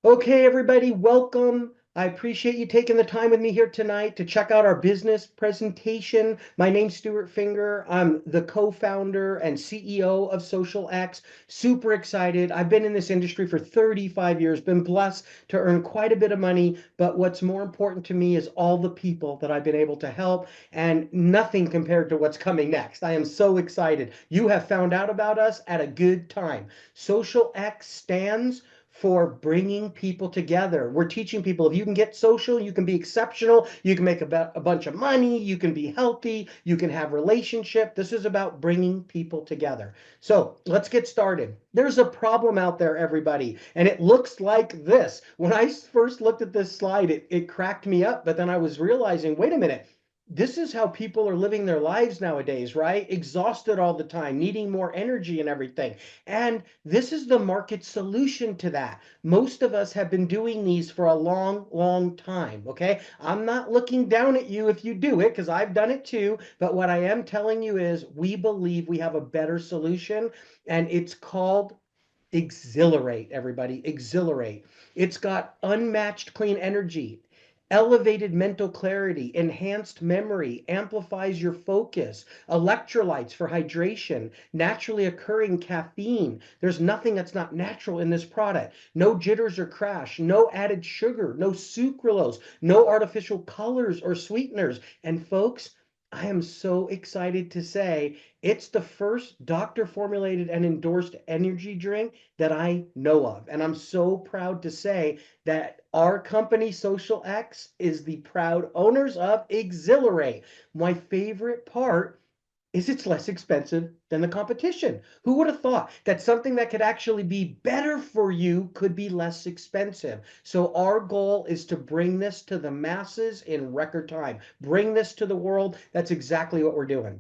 Okay, everybody, welcome. I appreciate you taking the time with me here tonight to check out our business presentation. My name's Stu Finger. I'm the co-founder and CEO of Social X. Super excited. I've been in this industry for 35 years, been blessed to earn quite a bit of money, but what's more important to me is all the people that I've been able to help, and nothing compared to what's coming next. I am so excited. You have found out about us at a good time. Social X stands for bringing people together. We're teaching people if you can get social, you can be exceptional, you can make a bunch of money, you can be healthy, you can have relationship. This is about bringing people together. So let's get started. There's a problem out there, everybody, and it looks like this. When I first looked at this slide, it cracked me up, but then I was realizing, wait a minute, this is how people are living their lives nowadays, right? Exhausted all the time, needing more energy and everything. And this is the market solution to that. Most of us have been doing these for a long, long time. Okay. I'm not looking down at you if you do it, because I've done it too. But what I am telling you is we believe we have a better solution, and it's called Xilerate, everybody. Xilerate. It's got unmatched clean energy, elevated mental clarity, enhanced memory, amplifies your focus, electrolytes for hydration, naturally occurring caffeine. There's nothing that's not natural in this product. No jitters or crash, no added sugar, no sucralose, no artificial colors or sweeteners. And folks, I am so excited to say it's the first doctor formulated and endorsed energy drink that I know of. And I'm so proud to say that our company, Social X, is the proud owners of Xilerate. My favorite part is it's less expensive than the competition. Who would have thought that something that could actually be better for you could be less expensive? So our goal is to bring this to the masses in record time. Bring this to the world. That's exactly what we're doing.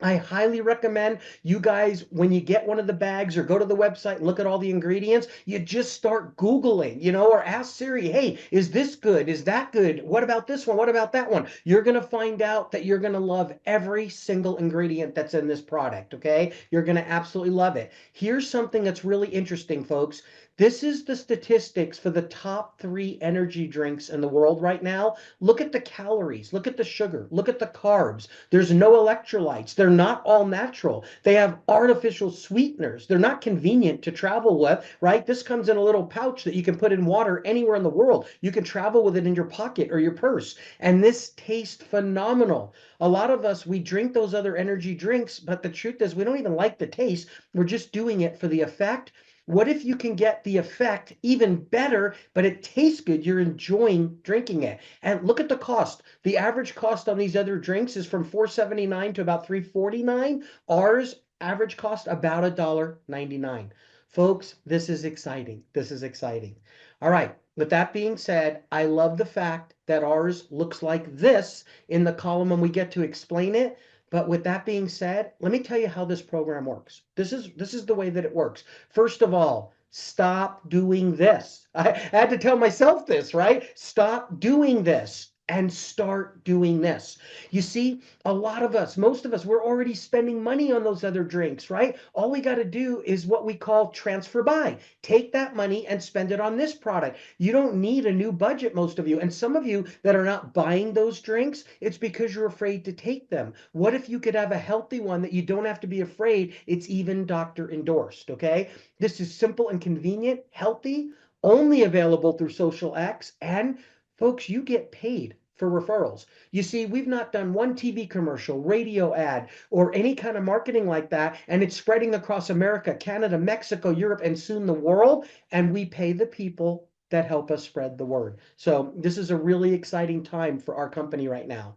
I highly recommend you guys, when you get one of the bags or go to the website and look at all the ingredients, you just start Googling, or ask Siri, hey, is this good? Is that good? What about this one? What about that one? You're going to find out that you're going to love every single ingredient that's in this product, okay? You're going to absolutely love it. Here's something that's really interesting, folks. This is the statistics for the top 3 energy drinks in the world right now. Look at the calories, look at the sugar, look at the carbs. There's no electrolytes. They're not all natural. They have artificial sweeteners. They're not convenient to travel with, right? This comes in a little pouch that you can put in water anywhere in the world. You can travel with it in your pocket or your purse. And this tastes phenomenal. A lot of us, we drink those other energy drinks, but the truth is we don't even like the taste. We're just doing it for the effect. What if you can get the effect even better, but it tastes good? You're enjoying drinking it. And look at the cost. The average cost on these other drinks is from $4.79 to about $3.49. Ours average cost about $1.99. Folks, this is exciting. This is exciting. All right. With that being said, I love the fact that ours looks like this in the column when we get to explain it. But with that being said, let me tell you how this program works. This is the way that it works. First of all, stop doing this. I had to tell myself this, right? Stop doing this and start doing this. You see, a lot of us, most of us, we're already spending money on those other drinks, right? All we got to do is what we call transfer buy. Take that money and spend it on this product. You don't need a new budget, most of you. And some of you that are not buying those drinks, it's because you're afraid to take them. What if you could have a healthy one that you don't have to be afraid? It's even doctor endorsed, okay? This is simple and convenient, healthy, only available through Social X, and folks, you get paid for referrals. You see, we've not done one TV commercial, radio ad, or any kind of marketing like that, and it's spreading across America, Canada, Mexico, Europe, and soon the world, and we pay the people that help us spread the word. So this is a really exciting time for our company right now.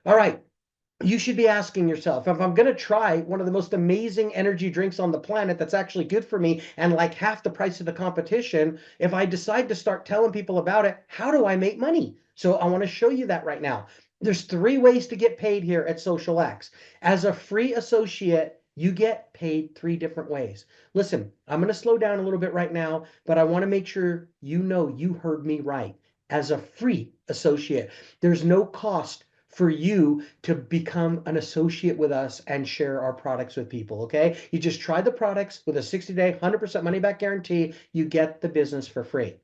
All right, you should be asking yourself, if I'm going to try one of the most amazing energy drinks on the planet that's actually good for me and like half the price of the competition, if I decide to start telling people about it, how do I make money? So I want to show you that right now. There's 3 ways to get paid here at Social X. As a free associate, you get paid 3 different ways. Listen, I'm going to slow down a little bit right now, but I want to make sure you know you heard me right. As a free associate, there's no cost for you to become an associate with us and share our products with people, okay? You just try the products with a 60-day, 100% money back guarantee. You get the business for free.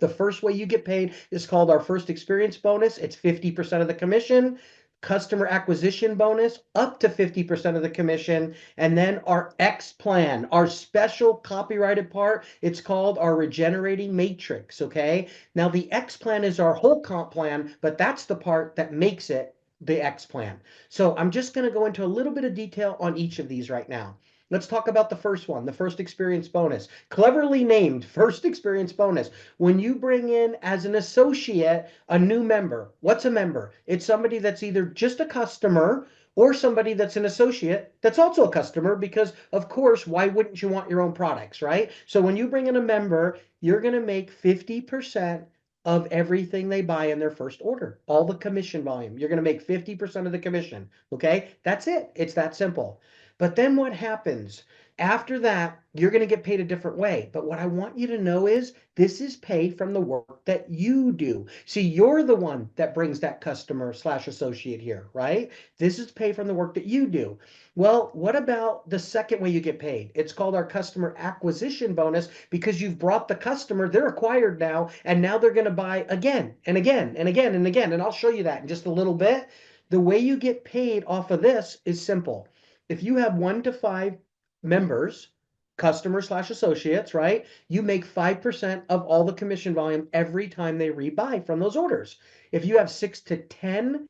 The first way you get paid is called our first experience bonus. It's 50% of the commission. Customer acquisition bonus up to 50% of the commission. And then our X plan, our special copyrighted part, it's called our regenerating matrix. Okay. Now, the X plan is our whole comp plan, but that's the part that makes it the X plan. So I'm just going to go into a little bit of detail on each of these right now. Let's talk about the first one, the first experience bonus. Cleverly named first experience bonus. When you bring in as an associate a new member, what's a member? It's somebody that's either just a customer or somebody that's an associate that's also a customer, because of course, why wouldn't you want your own products, right? So when you bring in a member, you're going to make 50% of everything they buy in their first order, all the commission volume. You're going to make 50% of the commission. Okay, that's it. It's that simple. But then what happens? After that, you're going to get paid a different way. But what I want you to know is this is paid from the work that you do. See, you're the one that brings that customer slash associate here, right? This is paid from the work that you do. Well, what about the second way you get paid? It's called our customer acquisition bonus, because you've brought the customer, they're acquired now, and now they're going to buy again and again and again and again. And I'll show you that in just a little bit. The way you get paid off of this is simple. If you have 1 to 5 members, customers slash associates, right? You make 5% of all the commission volume every time they rebuy from those orders. If you have 6 to 10,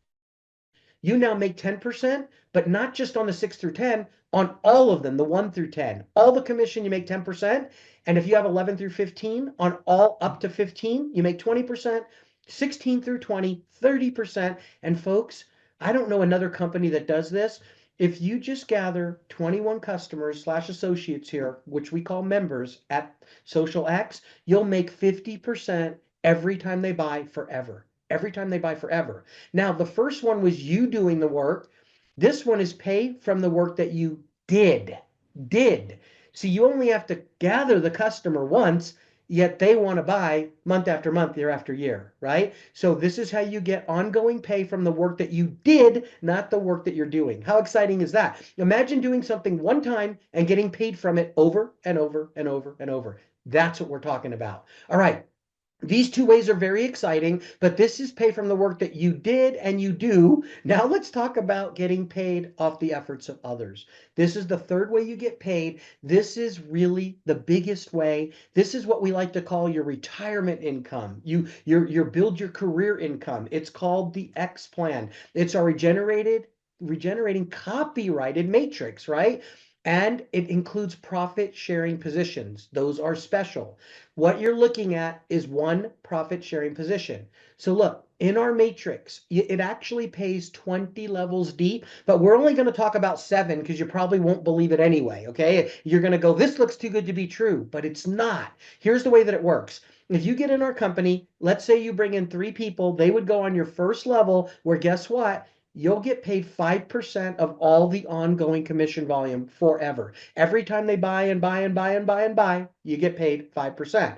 you now make 10%, but not just on the 6 through 10, on all of them, the 1 through 10. All the commission, you make 10%. And if you have 11 through 15, on all up to 15, you make 20%. 16 through 20, 30%. And folks, I don't know another company that does this. If you just gather 21 customers slash associates here, which we call members at Social X, you'll make 50% every time they buy forever. Every time they buy forever. Now, the first one was you doing the work. This one is paid from the work that you did. Did. See, you only have to gather the customer once, yet they want to buy month after month, year after year, right? So this is how you get ongoing pay from the work that you did, not the work that you're doing. How exciting is that? Imagine doing something one time and getting paid from it over and over and over and over. That's what we're talking about. All right. These two ways are very exciting, but this is pay from the work that you did and you do. Now let's talk about getting paid off the efforts of others. This is the third way you get paid. This is really the biggest way. This is what we like to call your retirement income. Your build your career income. It's called the X plan. It's our regenerating copyrighted matrix, right? And it includes profit sharing positions. Those are special. What you're looking at is one profit sharing position. So look, in our matrix, it actually pays 20 levels deep, but we're only going to talk about 7 because you probably won't believe it anyway. Okay. You're going to go, this looks too good to be true, but it's not. Here's the way that it works. If you get in our company, let's say you bring in 3 people, they would go on your first level, where guess what? You'll get paid 5% of all the ongoing commission volume forever. Every time they buy and buy and buy and buy and buy, you get paid 5%.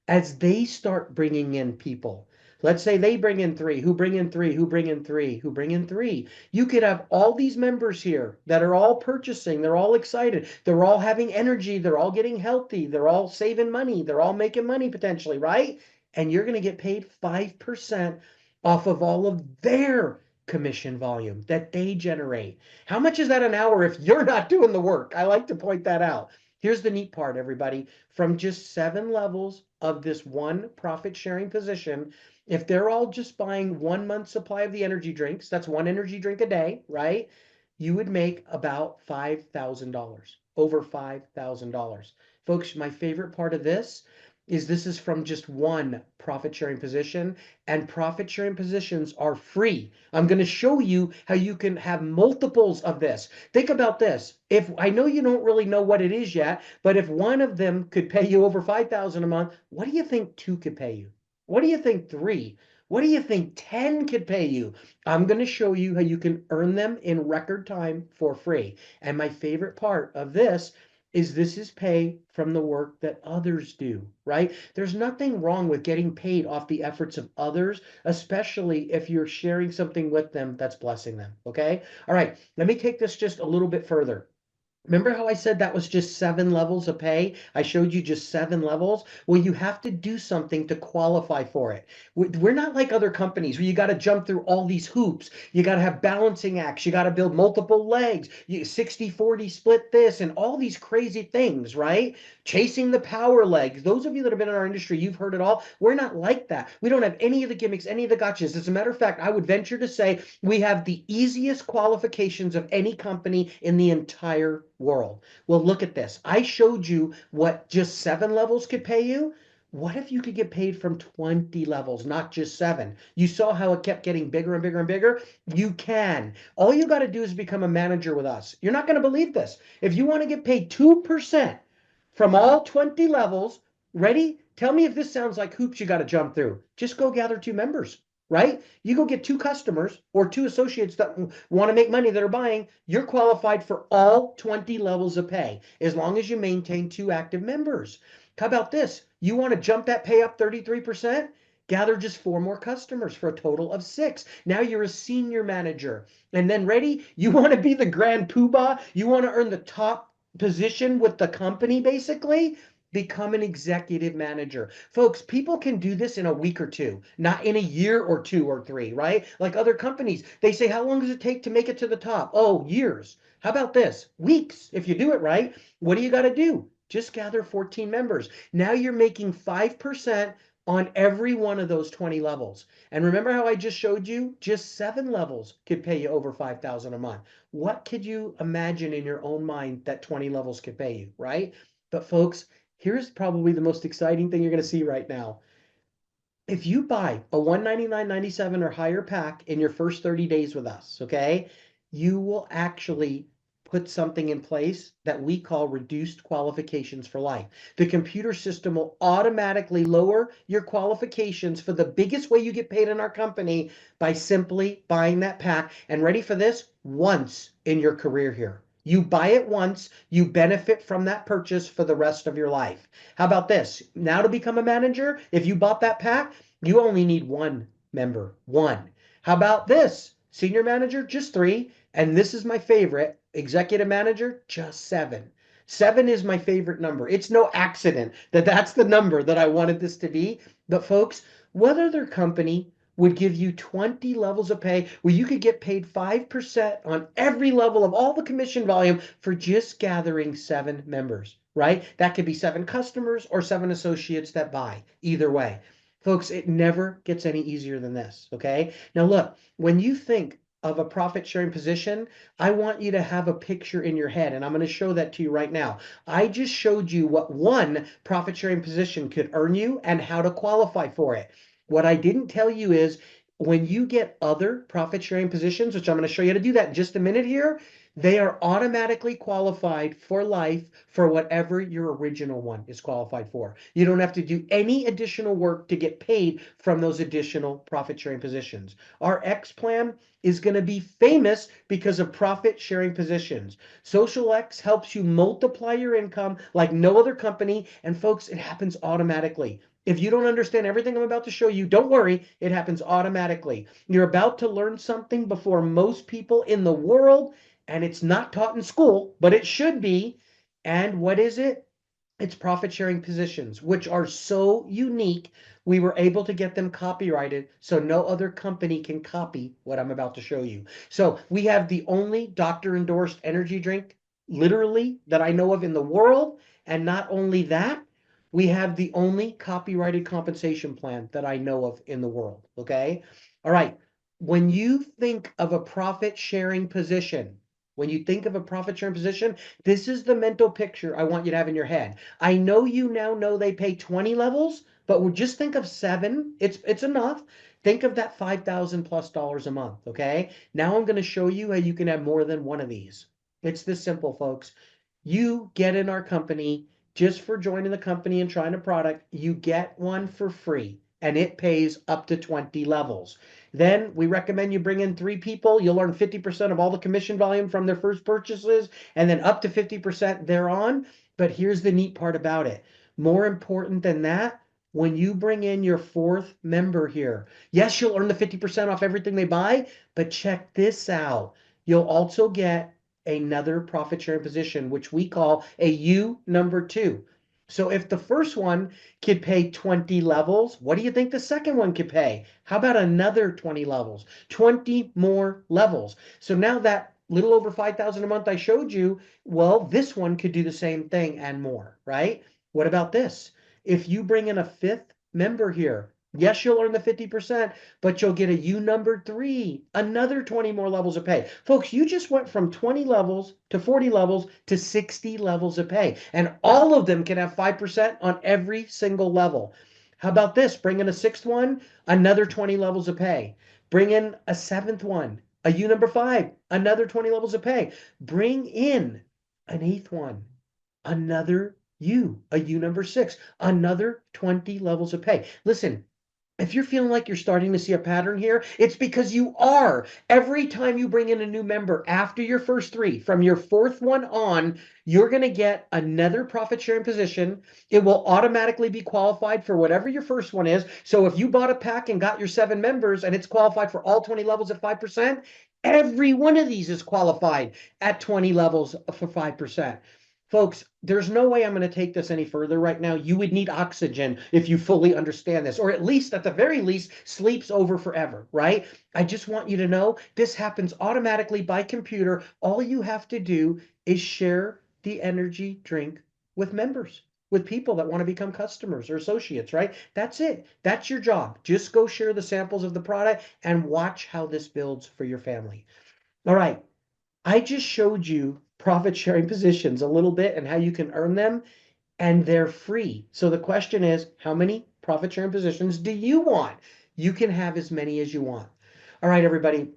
As they start bringing in people, let's say they bring in 3, who bring in 3, who bring in 3, who bring in 3. You could have all these members here that are all purchasing, they're all excited, they're all having energy, they're all getting healthy, they're all saving money, they're all making money potentially, right? And you're going to get paid 5% off of all of their commission volume that they generate. How much is that an hour if you're not doing the work? I like to point that out. Here's the neat part, everybody. From just 7 levels of this one profit sharing position, if they're all just buying 1 month's supply of the energy drinks, that's 1 energy drink a day, right? You would make about $5,000, over $5,000. Folks, my favorite part of this is from just one profit sharing position, and profit sharing positions are free. I'm going to show you how you can have multiples of this. Think about this. If I know you don't really know what it is yet, but if one of them could pay you over 5,000 a month, what do you think 2 could pay you? What do you think 3? What do you think 10 could pay you? I'm going to show you how you can earn them in record time for free. And my favorite part of this is pay from the work that others do, right? There's nothing wrong with getting paid off the efforts of others, especially if you're sharing something with them that's blessing them, okay? All right, let me take this just a little bit further. Remember how I said that was just 7 levels of pay? I showed you just 7 levels. Well, you have to do something to qualify for it. We're not like other companies where you got to jump through all these hoops. You got to have balancing acts. You got to build multiple legs. 60-40 split this and all these crazy things, right? Chasing the power legs. Those of you that have been in our industry, you've heard it all. We're not like that. We don't have any of the gimmicks, any of the gotchas. As a matter of fact, I would venture to say we have the easiest qualifications of any company in the entire world. Well, look at this. I showed you what just 7 levels could pay you. What if you could get paid from 20 levels, not just 7? You saw how it kept getting bigger and bigger and bigger. You can. All you got to do is become a manager with us. You're not going to believe this. If you want to get paid 2% from all 20 levels, ready? Tell me if this sounds like hoops you got to jump through. Just go gather 2 members, right? You go get 2 customers or 2 associates that want to make money that are buying. You're qualified for all 20 levels of pay as long as you maintain 2 active members. How about this? You want to jump that pay up 33%? Gather just 4 more customers for a total of 6. Now you're a senior manager. And then ready? You want to be the grand poobah? You want to earn the top position with the company, basically? Become an executive manager. Folks, people can do this in a week or two, not in a year or 2 or 3, right? Like other companies, they say, how long does it take to make it to the top? Oh, years. How about this? Weeks, if you do it right. What do you got to do? Just gather 14 members. Now you're making 5% on every one of those 20 levels. And remember how I just showed you? Just 7 levels could pay you over 5,000 a month. What could you imagine in your own mind that 20 levels could pay you, right? But folks, here's probably the most exciting thing you're going to see right now. If you buy a 199.97 or higher pack in your first 30 days with us, okay, you will actually put something in place that we call reduced qualifications for life. The computer system will automatically lower your qualifications for the biggest way you get paid in our company by simply buying that pack. And ready for this? Once in your career here. You buy it once, you benefit from that purchase for the rest of your life. How about this? Now to become a manager, if you bought that pack, you only need 1 member. One. How about this? Senior manager, just 3. And this is my favorite. Executive manager, just 7. 7 is my favorite number. It's no accident that that's the number that I wanted this to be. But folks, what other company would give you 20 levels of pay where you could get paid 5% on every level of all the commission volume for just gathering 7 members, right? That could be 7 customers or 7 associates that buy. Either way. Folks, it never gets any easier than this, okay? Now look, when you think of a profit sharing position, I want you to have a picture in your head, and I'm going to show that to you right now. I just showed you what one profit sharing position could earn you and how to qualify for it. What I didn't tell you is when you get other profit sharing positions, which I'm going to show you how to do that in just a minute here, they are automatically qualified for life for whatever your original one is qualified for. You don't have to do any additional work to get paid from those additional profit sharing positions. Our X plan is going to be famous because of profit sharing positions. Social X helps you multiply your income like no other company. And folks, it happens automatically. If you don't understand everything I'm about to show you, don't worry, it happens automatically. You're about to learn something before most people in the world, and it's not taught in school, but it should be. And what is it? It's profit sharing positions, which are so unique. We were able to get them copyrighted so no other company can copy what I'm about to show you. So we have the only doctor endorsed energy drink, literally, that I know of in the world. And not only that, we have the only copyrighted compensation plan that I know of in the world. Okay. All right. When you think of a profit sharing position, when you think of a profit sharing position, this is the mental picture I want you to have in your head. I know you now know they pay 20 levels, but we'll just think of 7. It's enough. Think of that 5,000 plus dollars a month, okay? Now I'm going to show you how you can have more than one of these. It's this simple, folks. You get in our company just for joining the company and trying a product, you get one for free and it pays up to 20 levels. Then we recommend you bring in 3 people. You'll earn 50% of all the commission volume from their first purchases and then up to 50% thereon. But here's the neat part about it. More important than that, when you bring in your 4th member here, yes, you'll earn the 50% off everything they buy, but check this out. You'll also get another profit sharing position, which we call a U number two. So if the first one could pay 20 levels, what do you think the second one could pay? How about another 20 levels? 20 more levels. So now that little over 5,000 a month I showed you, well, this one could do the same thing and more, right? What about this? If you bring in a fifth member here, yes, you'll earn the 50%, but you'll get a U number three, another 20 more levels of pay. Folks, you just went from 20 levels to 40 levels to 60 levels of pay, and all of them can have 5% on every single level. How about this? Bring in a sixth one, another 20 levels of pay. Bring in a seventh one, a U number five, another 20 levels of pay. Bring in an eighth one, another U, a U number six, another 20 levels of pay. Listen, if you're feeling like you're starting to see a pattern here, it's because you are. Every time you bring in a new member after your first three, from your fourth one on, you're going to get another profit sharing position. It will automatically be qualified for whatever your first one is. So if you bought a pack and got your 7 members and it's qualified for all 20 levels at 5%, every one of these is qualified at 20 levels for 5%. Folks, there's no way I'm going to take this any further right now. You would need oxygen if you fully understand this, or at least, at the very least, sleeps over forever, right? I just want you to know this happens automatically by computer. All you have to do is share the energy drink with members, with people that want to become customers or associates, right? That's it. That's your job. Just go share the samples of the product and watch how this builds for your family. All right. I just showed you profit sharing positions a little bit and how you can earn them, and they're free. So the question is, how many profit sharing positions do you want? You can have as many as you want. All right, everybody.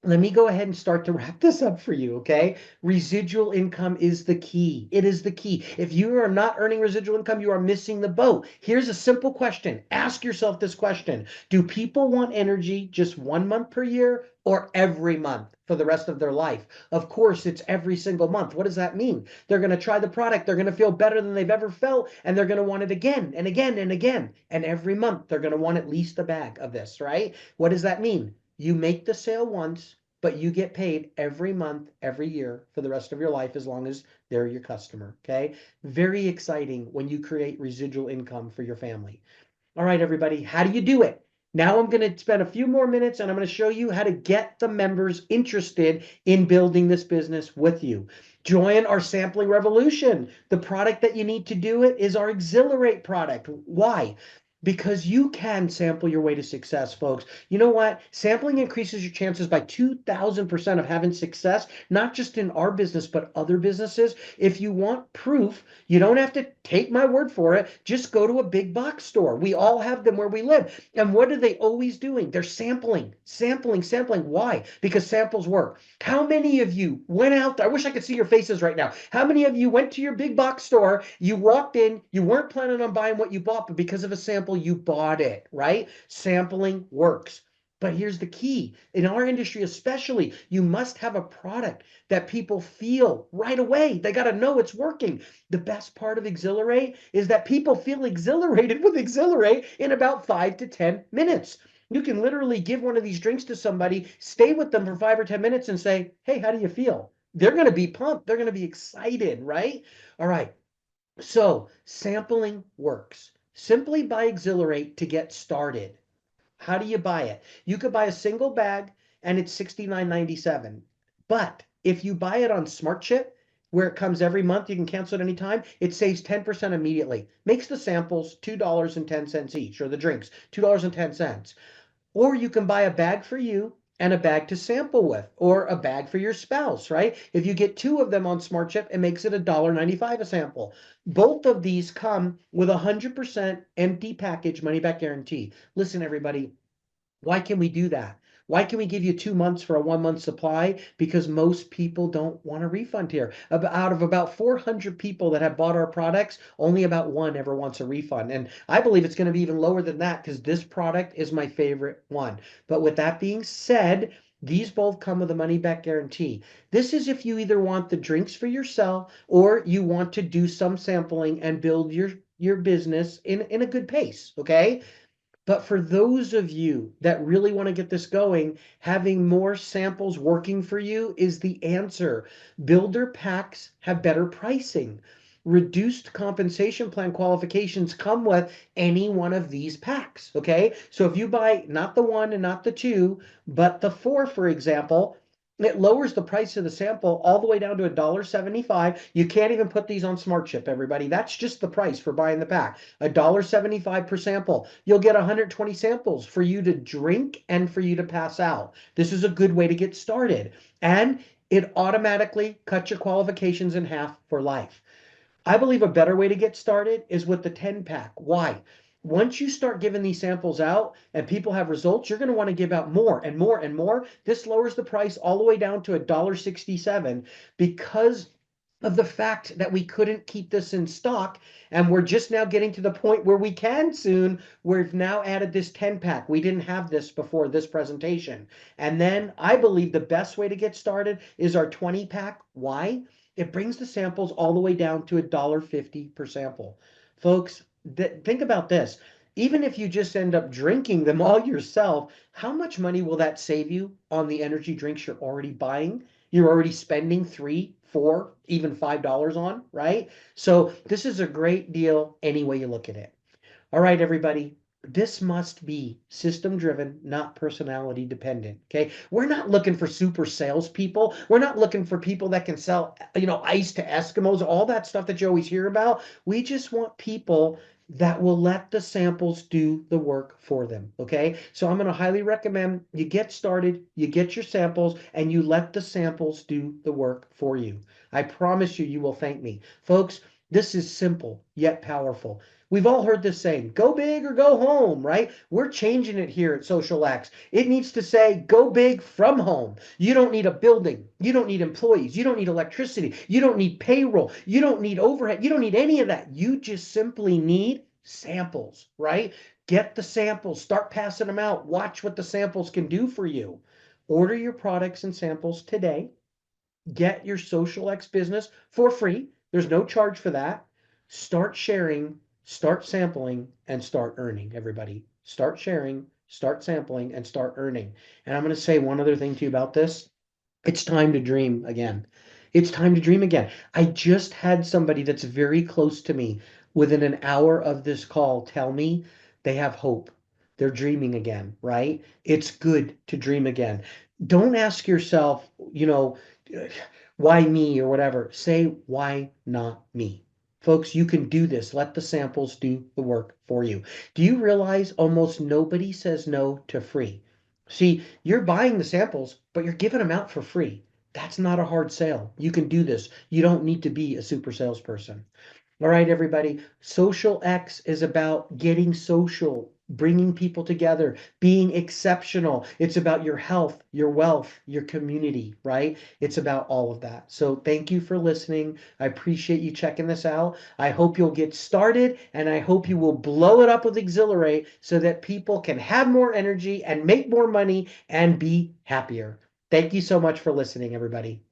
Let me go ahead and start to wrap this up for you, okay? Residual income is the key. It is the key. If you are not earning residual income, you are missing the boat. Here's a simple question. Ask yourself this question. Do people want energy just 1 month per year or every month for the rest of their life? Of course, it's every single month. What does that mean? They're going to try the product. They're going to feel better than they've ever felt, and they're going to want it again and again and again. And every month, they're going to want at least a bag of this, right? What does that mean? You make the sale once, but you get paid every month, every year for the rest of your life as long as they're your customer. Okay. Very exciting when you create residual income for your family. All right, everybody, how do you do it? Now I'm going to spend a few more minutes and I'm going to show you how to get the members interested in building this business with you. Join our sampling revolution. The product that you need to do it is our Xilerate product. Why? Because you can sample your way to success, folks. You know what? Sampling increases your chances by 2,000% of having success, not just in our business, but other businesses. If you want proof, you don't have to take my word for it. Just go to a big box store. We all have them where we live. And what are they always doing? They're sampling, sampling, sampling. Why? Because samples work. How many of you went out there? I wish I could see your faces right now. How many of you went to your big box store, you walked in, you weren't planning on buying what you bought, but because of a sample, you bought it, right? Sampling works. But here's the key. In our industry especially, you must have a product that people feel right away. They got to know it's working. The best part of Xilerate is that people feel exhilarated with Xilerate in about 5 to 10 minutes. You can literally give one of these drinks to somebody, stay with them for 5 or 10 minutes and say, hey, how do you feel? They're going to be pumped. They're going to be excited, right? All right. So sampling works. Simply buy Xilerate to get started. How do you buy it? You could buy a single bag and it's $69.97. But if you buy it on Smart Chip, where it comes every month, you can cancel it anytime, it saves 10% immediately. Makes the samples $2.10 each, or the drinks $2.10. Or you can buy a bag for you and a bag to sample with, or a bag for your spouse, right? If you get two of them on Smart Chip, it makes it $1.95 a sample. Both of these come with 100% empty package money back guarantee. Listen, everybody, why can we do that? Why can we give you 2 months for a 1 month supply? Because most people don't want a refund here. Out of about 400 people that have bought our products, only about one ever wants a refund. And I believe it's going to be even lower than that because this product is my favorite one. But with that being said, these both come with a money back guarantee. This is if you either want the drinks for yourself or you want to do some sampling and build your business in a good pace, okay? But for those of you that really want to get this going, having more samples working for you is the answer. Builder packs have better pricing. Reduced compensation plan qualifications come with any one of these packs. Okay. So if you buy not the one and not the two, but the four, for example, it lowers the price of the sample all the way down to $1.75. You can't even put these on Smart Ship, everybody. That's just the price for buying the pack. $1.75 per sample. You'll get 120 samples for you to drink and for you to pass out. This is a good way to get started. And it automatically cuts your qualifications in half for life. I believe a better way to get started is with the 10 pack. Why? Once you start giving these samples out and people have results, you're going to want to give out more and more and more. This lowers the price all the way down to $1.67 because of the fact that we couldn't keep this in stock. And we're just now getting to the point where we can soon. We've now added this 10 pack. We didn't have this before this presentation. And then I believe the best way to get started is our 20 pack. Why? It brings the samples all the way down to $1.50 per sample. Folks, think about this. Even if you just end up drinking them all yourself, how much money will that save you on the energy drinks you're already buying? You're already spending 3, 4, even $5 on, right? So this is a great deal any way you look at it. All right, everybody. This must be system driven, not personality dependent. Okay. We're not looking for super salespeople. We're not looking for people that can sell, ice to Eskimos, all that stuff that you always hear about. We just want people that will let the samples do the work for them. Okay. So I'm going to highly recommend you get started, you get your samples, and you let the samples do the work for you. I promise you, you will thank me. Folks, this is simple yet powerful. We've all heard this saying, go big or go home, right? We're changing it here at Social X. It needs to say, go big from home. You don't need a building. You don't need employees. You don't need electricity. You don't need payroll. You don't need overhead. You don't need any of that. You just simply need samples, right? Get the samples, start passing them out. Watch what the samples can do for you. Order your products and samples today. Get your Social X business for free. There's no charge for that. Start sharing, start sampling, and start earning, everybody. Start sharing, start sampling, and start earning. And I'm going to say one other thing to you about this. It's time to dream again. It's time to dream again. I just had somebody that's very close to me within an hour of this call tell me they have hope. They're dreaming again, right? It's good to dream again. Don't ask yourself, why me or whatever. Say, why not me? Folks, you can do this. Let the samples do the work for you. Do you realize almost nobody says no to free? See, you're buying the samples, but you're giving them out for free. That's not a hard sale. You can do this. You don't need to be a super salesperson. All right, everybody. Social X is about getting social, bringing people together, being exceptional. It's about your health, your wealth, your community, right? It's about all of that. So thank you for listening. I appreciate you checking this out. I hope you'll get started and I hope you will blow it up with Xilerate so that people can have more energy and make more money and be happier. Thank you so much for listening, everybody.